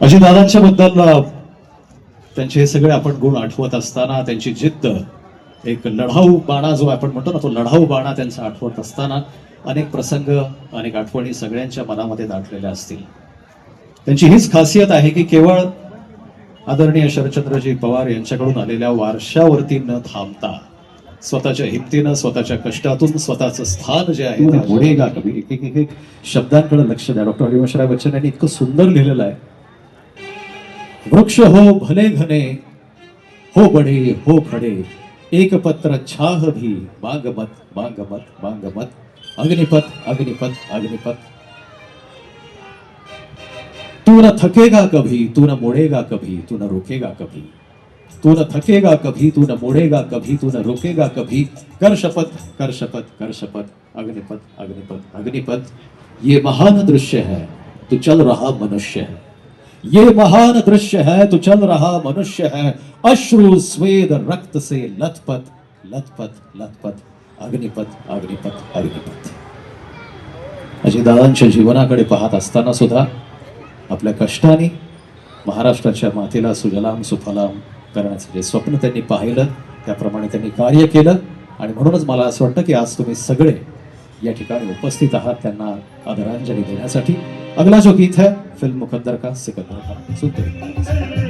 अजितदादांच्या बद्दल त्यांचे हे सगळे आपण गुण आठवत असताना, त्यांची जिद्द, एक लढाऊ बाणा जो आपण म्हणतो ना, तो लढाऊ बाणा त्यांचा आठवत असताना अनेक प्रसंग, अनेक आठवणी सगळ्यांच्या मनामध्ये दाटलेल्या असतील. त्यांची हीच खासियत आहे की केवळ आदरणीय शरदचंद्रजी पवार यांच्याकडून आलेल्या वारशावरती न थांबता स्वतःच्या हिमतीनं, स्वतःच्या कष्टातून स्वतःचं स्थान जे आहे ते पुढे कवी. एक शब्दांकडे लक्ष द्या. डॉक्टर हरिवंशराय बच्चन यांनी इतकं सुंदर लिहिलेलं आहे. वृक्ष हो भले घने, हो बडे हो खडे, एक पत्र छाह भी मांग मत मांग मत मांग मत, अग्निपथ अग्निपथ अग्निपथ. तू न थकेगा कभी, तू न मुड़ेगा कभी, तू न रुकेगा कभी. तू न थकेगा कभी, तू न मुड़ेगा कभी, तू न रुकेगा कभी. कर शपथ कर शपथ कर शपथ, अग्निपथ अग्निपथ अग्निपथ. ये महान दृश्य है, तू चल रहा मनुष्य है. ये महान दृश्य है, तू चल रहा मनुष्य है. अश्रु स्वेद रक्त से लथपथ लथपथ लथपथ, अग्निपथ अग्निपथ अग्निपथ. अजितदादांच्या जीवनाकडे पाहत असताना सुद्धा आपल्या कष्टाने महाराष्ट्राच्या मातेला सुजलाम सुफलाम करण्याचं जे स्वप्न त्यांनी पाहिलं त्याप्रमाणे त्यांनी कार्य केलं. आणि म्हणूनच मला असं वाटतं की आज तुम्ही सगळे या ठिकाणी उपस्थित आहात त्यांना आदरांजली देण्यासाठी. अगला जो गीत है फिल्म मुकद्दर का सिकंदर का, सुनते हैं.